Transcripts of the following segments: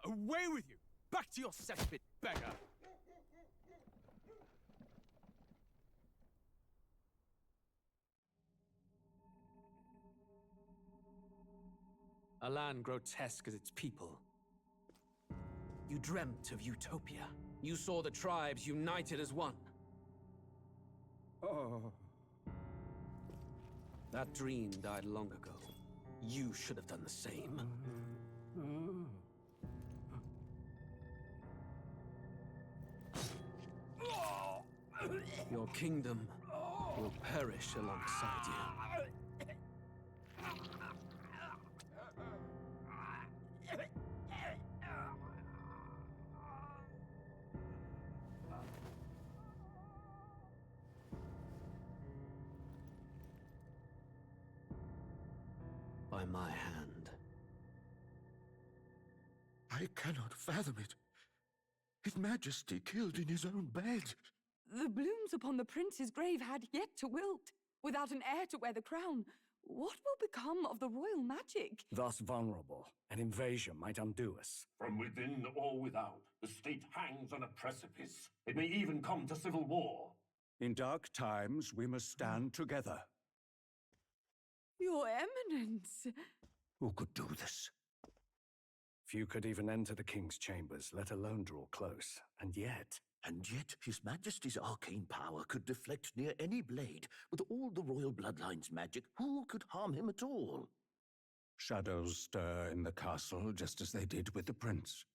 Away with you! Back to your cesspit, beggar! A land grotesque as its people. You dreamt of utopia. You saw the tribes united as one. Oh. That dream died long ago. You should have done the same. Your kingdom will perish alongside you. By my hand. I cannot fathom it. His Majesty killed in his own bed. The blooms upon the prince's grave had yet to wilt. Without an heir to wear the crown, what will become of the royal magic? Thus vulnerable, an invasion might undo us. From within or without, the state hangs on a precipice. It may even come to civil war. In dark times, we must stand together. Your Eminence! Who could do this? Few could even enter the king's chambers, let alone draw close. And yet His Majesty's arcane power could deflect near any blade. With all the royal bloodline's magic, who could harm him at all? Shadows stir in the castle just as they did with the prince.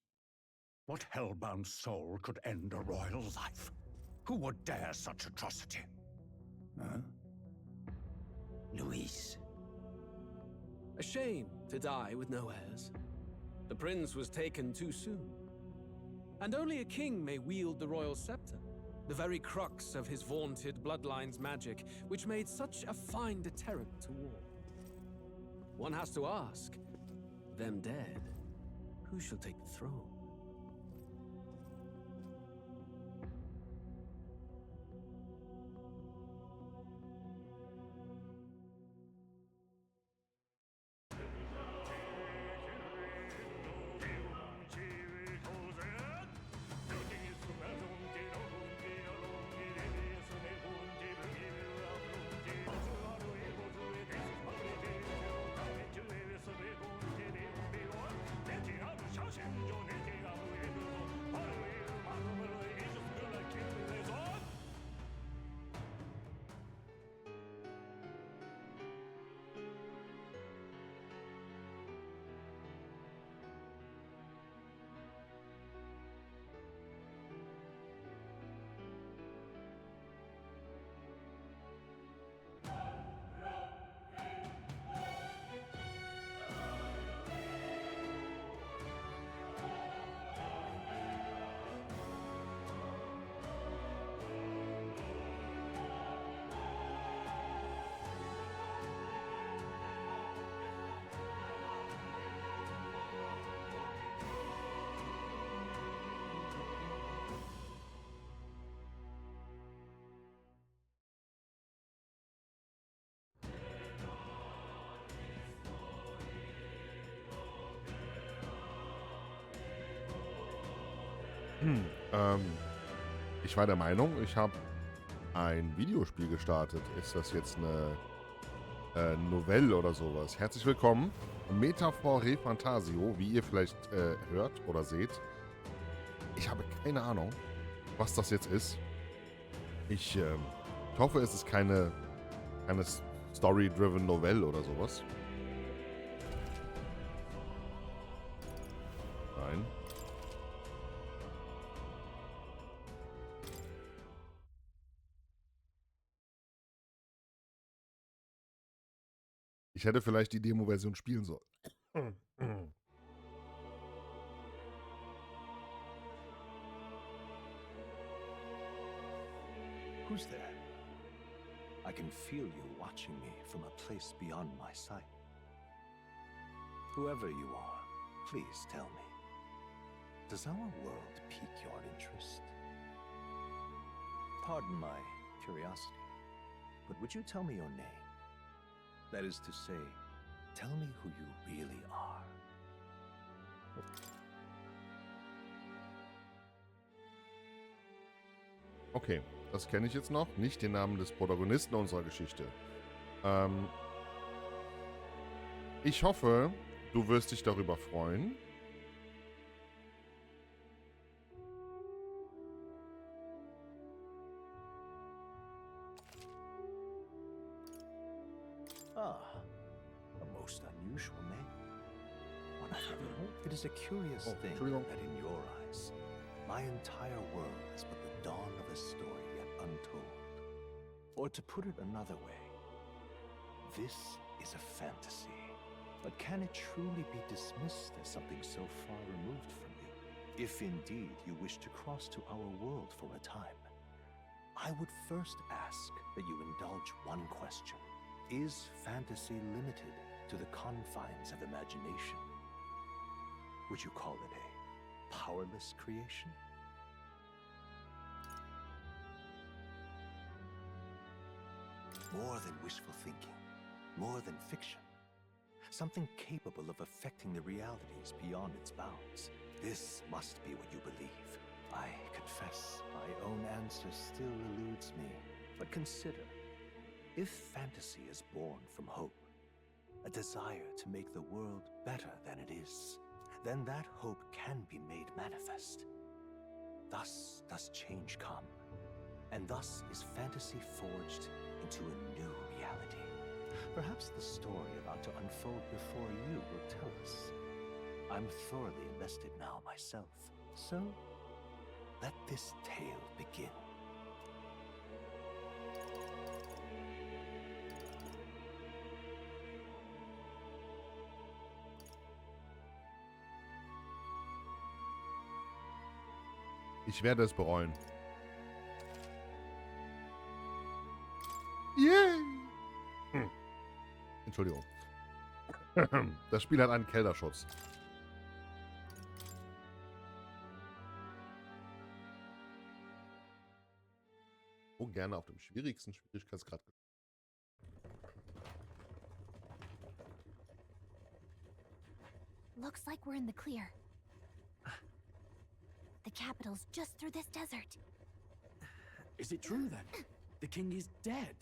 What hellbound soul could end a royal life? Who would dare such atrocity? Huh? Luis. A shame to die with no heirs. The prince was taken too soon. And only a king may wield the royal scepter, the very crux of his vaunted bloodline's magic, which made such a fine deterrent to war. One has to ask, them dead, who shall take the throne? Ich war der Meinung, ich habe ein Videospiel gestartet. Ist das jetzt eine Novelle oder sowas? Herzlich willkommen. Metaphor ReFantazio, wie ihr vielleicht hört oder seht. Ich habe keine Ahnung, was das jetzt ist. Ich hoffe, es ist keine Story-driven Novelle oder sowas. Nein. Ich hätte vielleicht die Demo-Version spielen sollen. Who's there? I can feel you watching me from a place beyond my sight. Whoever you are, please tell me, does our world pique your interest? Pardon my curiosity, but would you tell me your name? That is to say, tell me who you really are. Okay, das kenne ich jetzt noch. Nicht den Namen des Protagonisten unserer Geschichte. Ich hoffe, du wirst dich darüber freuen. Ah, a most unusual name. One I've never heard. It is a curious thing that in your eyes, my entire world is but the dawn of a story yet untold. Or to put it another way, this is a fantasy. But can it truly be dismissed as something so far removed from you? If indeed you wish to cross to our world for a time, I would first ask that you indulge one question. Is fantasy limited to the confines of imagination? Would you call it a powerless creation? More than wishful thinking, more than fiction. Something capable of affecting the realities beyond its bounds. This must be what you believe. I confess, my own answer still eludes me. But consider, if fantasy is born from hope, a desire to make the world better than it is, then that hope can be made manifest. Thus does change come, and thus is fantasy forged into a new reality. Perhaps the story about to unfold before you will tell us. I'm thoroughly invested now myself, so let this tale begin. Ich werde es bereuen. Yay! Entschuldigung. Das Spiel hat einen Keldarschutz. Oh, gerne auf dem schwierigsten Schwierigkeitsgrad. Looks like we're in the clear. The capital's just through this desert. Is it true then? The king is dead?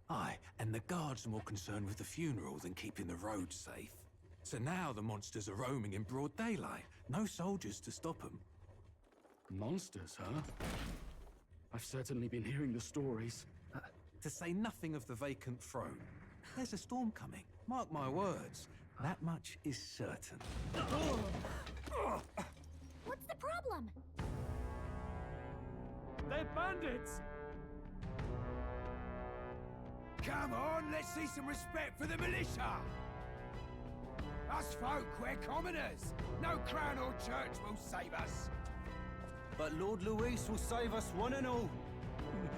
Aye, and the guards are more concerned with the funeral than keeping the roads safe. So now the monsters are roaming in broad daylight. No soldiers to stop them. Monsters, huh? I've certainly been hearing the stories. To say nothing of the vacant throne. There's a storm coming. Mark my words. That much is certain. What's the problem? They're bandits! Come on, let's see some respect for the militia! Us folk, we're commoners. No crown or church will save us. But Lord Luis will save us one and all.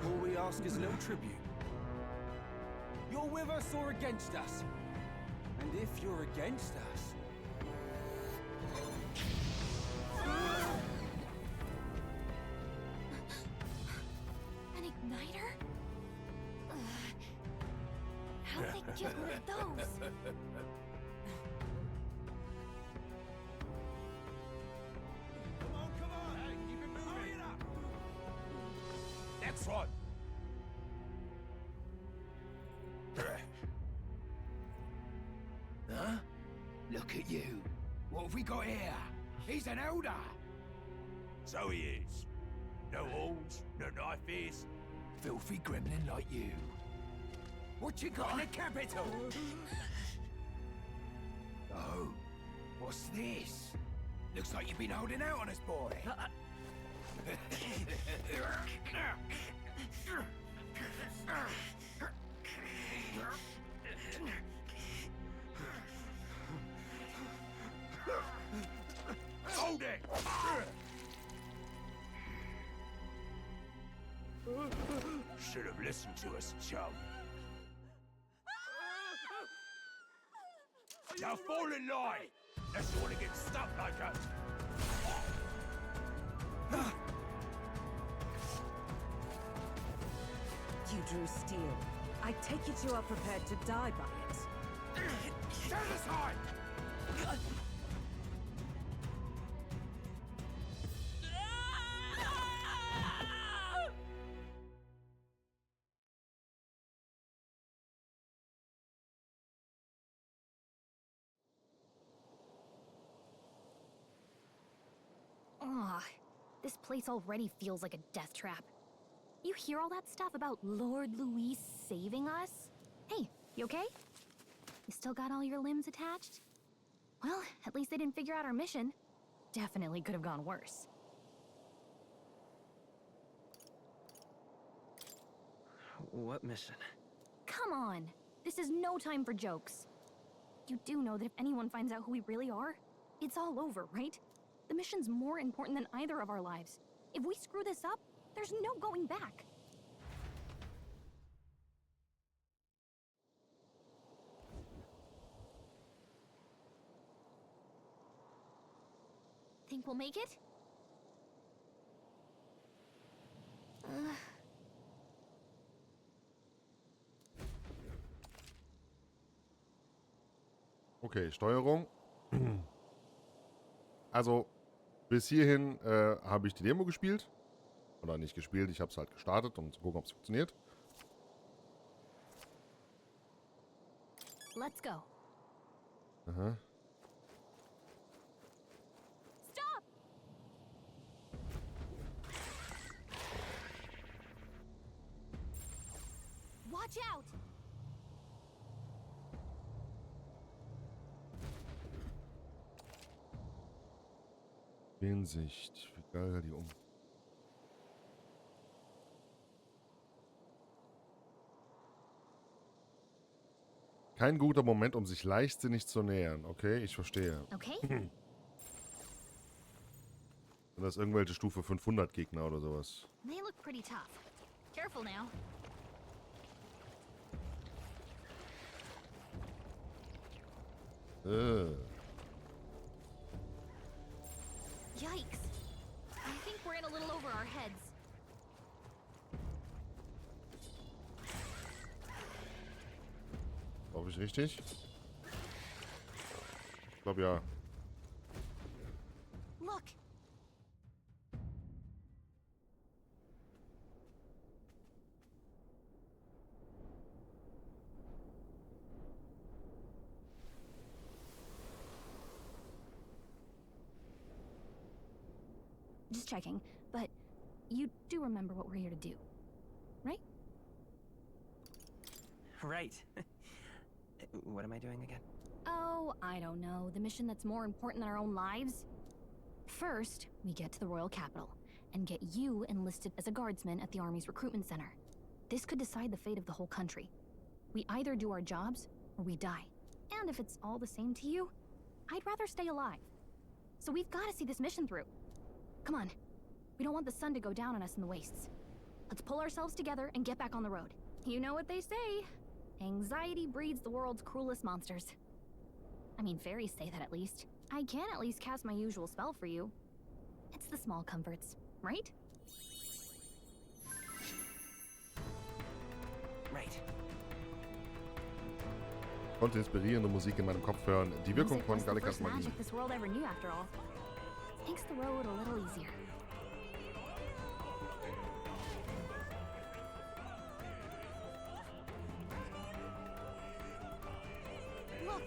All we ask is a little tribute. You're with us or against us? And if you're against us... An igniter? How'd they get one of those? Come on, hey, keep it moving. Hurry it up. That's right. Huh? Look at you. What have we got here? He's an elder. So he is. No horns, no knife-ears. Filthy gremlin like you. What you got in the capital? Oh, what's this? Looks like you've been holding out on us, boy. Hold it! Should have listened to us, chum. Now fall in line! Unless you want to get stuck like us. You drew steel. I take it you are prepared to die by it. Stand aside! This place already feels like a death trap. You hear all that stuff about Lord Louis saving us? Hey, you okay? You still got all your limbs attached? Well, at least they didn't figure out our mission. Definitely could have gone worse. What mission? Come on! This is no time for jokes. You do know that if anyone finds out who we really are, it's all over, right? The mission's more important than either of our lives. If we screw this up, there's no going back. Think we'll make it? Okay, Steuerung. Also, bis hierhin habe ich die Demo gespielt. Oder nicht gespielt, ich habe es halt gestartet, um zu gucken, ob es funktioniert. Let's go. Aha. Stop! Watch out! Hinsicht. Wie geil die um. Kein guter Moment, um sich leichtsinnig zu nähern. Okay, ich verstehe. Okay. Sind das irgendwelche Stufe 500 Gegner oder sowas? They look pretty tough. Careful now. Yikes. I think we're in a little over our heads. Glaube ich richtig? Ich glaube ja. Look. Just checking, but you do remember what we're here to do, right? Right. What am I doing again? Oh, I don't know. The mission that's more important than our own lives? First, we get to the royal capital and get you enlisted as a guardsman at the army's recruitment center. This could decide the fate of the whole country. We either do our jobs or we die. And if it's all the same to you, I'd rather stay alive. So we've got to see this mission through. Come on. We don't want the sun to go down on us in the wastes. Let's pull ourselves together and get back on the road. You know what they say. Anxiety breeds the world's cruelest monsters. I mean, fairies say that at least. I can at least cast my usual spell for you. It's the small comforts, right? Right. Konnte inspirierende Musik in meinem Kopf hören. Die Wirkung von Gallikas Magie. Magic this world ever knew, after all. Makes the road a little easier. Look!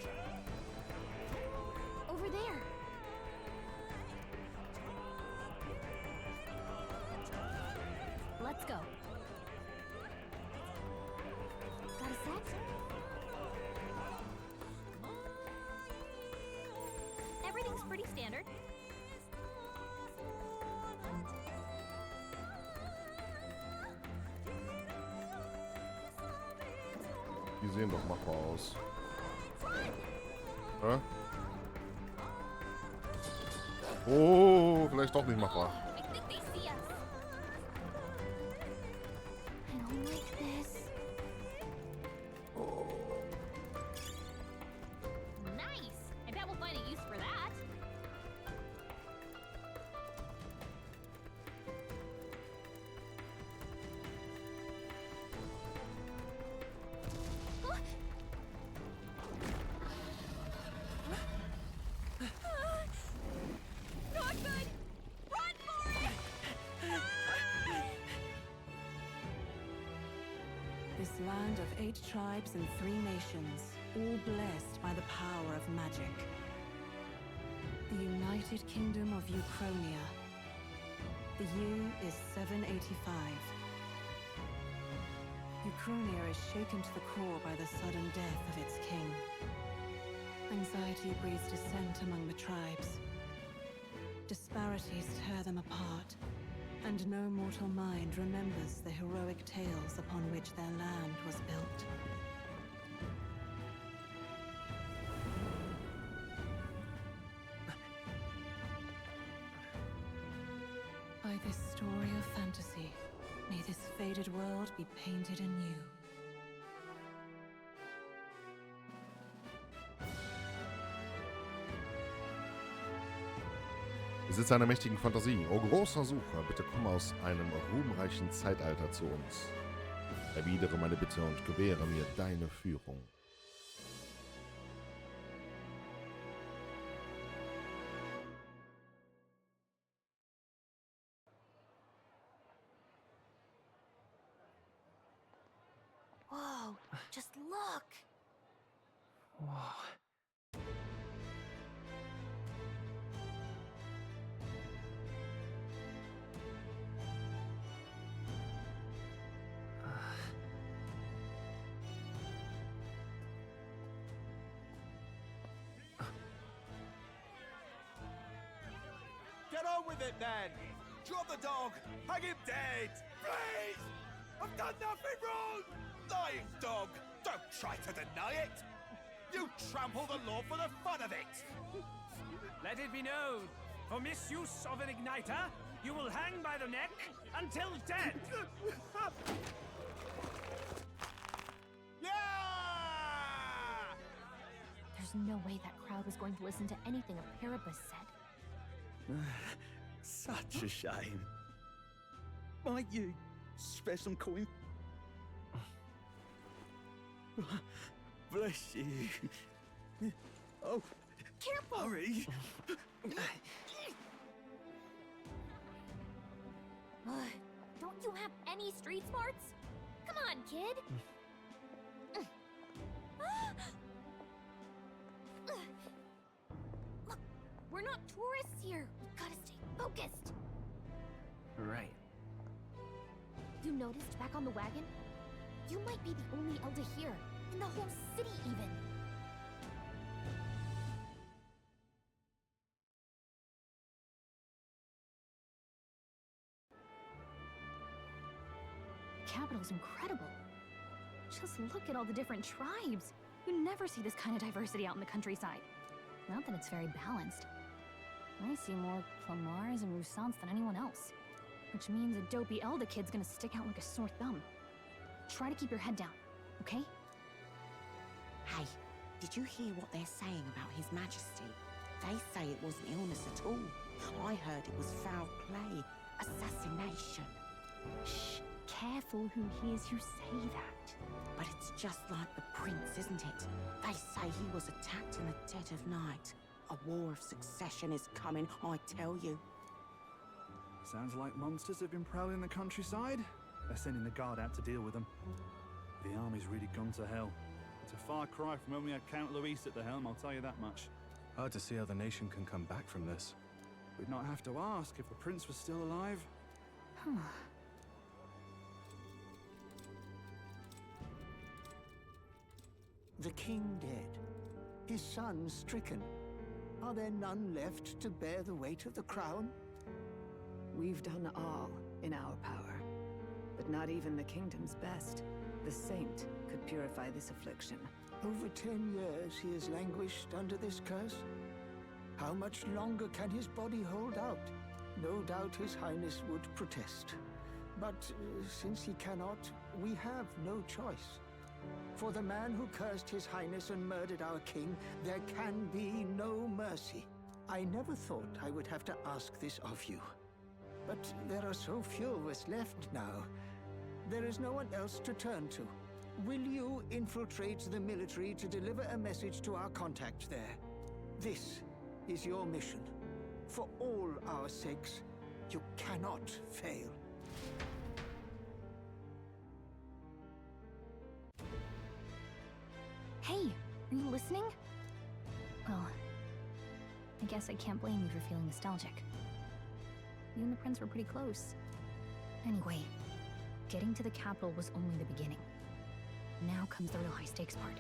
Over there! Let's go. Got a set? Everything's pretty standard. Die sehen doch machbar aus. Hä? Oh, vielleicht doch nicht machbar. I think they see us. I don't like this. Nice! I bet we'll find a use for that. Not good! Run for it! This land of 8 tribes and 3 nations, all blessed by the power of magic. The United Kingdom of Uchronia. The year is 785. Ukraine is shaken to the core by the sudden death of its king. Anxiety breeds dissent among the tribes. Disparities tear them apart, and no mortal mind remembers the heroic tales upon which their land was built. By this story of fantasy, may this faded world be painted anew. Besitz einer mächtigen Fantasie. O großer Sucher, bitte komm aus einem ruhmreichen Zeitalter zu uns. Erwidere meine Bitte und gewähre mir deine Führung. Whoa, just look! Whoa. Get on with it, then! Drop the dog! Hang him dead! Please! I've done nothing wrong! Lying dog! Don't try to deny it! You trample the law for the fun of it! Let it be known, for misuse of an igniter, you will hang by the neck until dead! Yeah! There's no way that crowd was going to listen to anything a Paribus said. Such a shame. Might you spare some coin? Bless you. Oh, careful! Hurry! Don't you have any street smarts? Come on, kid! Look, we're not tourists here. We've gotta stay focused. Right. You noticed back on the wagon? You might be the only elder here, in the whole city even. Capital's incredible. Just look at all the different tribes. You never see this kind of diversity out in the countryside. Not that it's very balanced. I see more Plamars and Roussants than anyone else. Which means a dopey Elda kid's gonna stick out like a sore thumb. Try to keep your head down, okay? Hey, did you hear what they're saying about His Majesty? They say it wasn't illness at all. I heard it was foul play, assassination. Shh, careful who hears you say that. But it's just like the prince, isn't it? They say he was attacked in the dead of night. A war of succession is coming, I tell you. Sounds like monsters have been prowling the countryside. They're sending the guard out to deal with them. The army's really gone to hell. It's a far cry from when we had Count Luis at the helm, I'll tell you that much. Hard to see how the nation can come back from this. We'd not have to ask if the prince was still alive. The king dead, his son stricken. Are there none left to bear the weight of the crown? We've done all in our power, but not even the kingdom's best, the saint, could purify this affliction. Over 10 years he has languished under this curse. How much longer can his body hold out? No doubt His Highness would protest. But since he cannot, we have no choice. For the man who cursed His Highness and murdered our king, there can be no mercy. I never thought I would have to ask this of you. But there are so few of us left now. There is no one else to turn to. Will you infiltrate the military to deliver a message to our contact there? This is your mission. For all our sakes, you cannot fail. Hey, are you listening? Well, I guess I can't blame you for feeling nostalgic. You and the prince were pretty close. Anyway, getting to the capital was only the beginning. Now comes the real high-stakes part.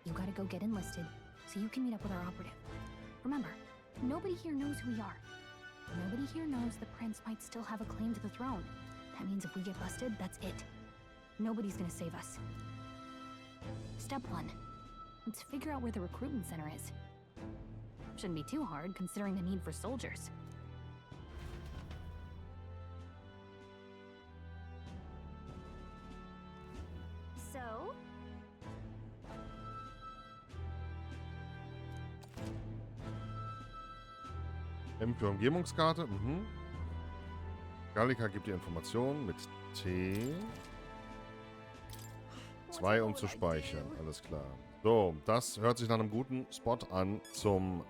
You gotta go get enlisted, so you can meet up with our operative. Remember, nobody here knows who we are. Nobody here knows the prince might still have a claim to the throne. That means if we get busted, that's it. Nobody's gonna save us. Step 1. Let's figure out where the recruitment center is. Shouldn't be too hard, considering the need for soldiers. So? M für Umgebungskarte. Gallica gibt die Informationen mit T. 2, um zu speichern. Alles klar. So, das hört sich nach einem guten Spot an zum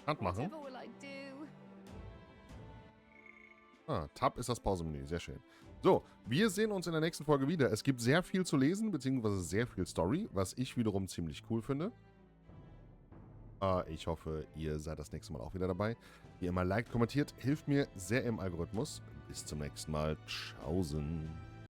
Handmachen. Tab ist das Pausenmenü. Sehr schön. So, wir sehen uns in der nächsten Folge wieder. Es gibt sehr viel zu lesen, beziehungsweise sehr viel Story, was ich wiederum ziemlich cool finde. Ich hoffe, ihr seid das nächste Mal auch wieder dabei. Wie immer, liked, kommentiert, hilft mir sehr im Algorithmus. Bis zum nächsten Mal. Tschaußen.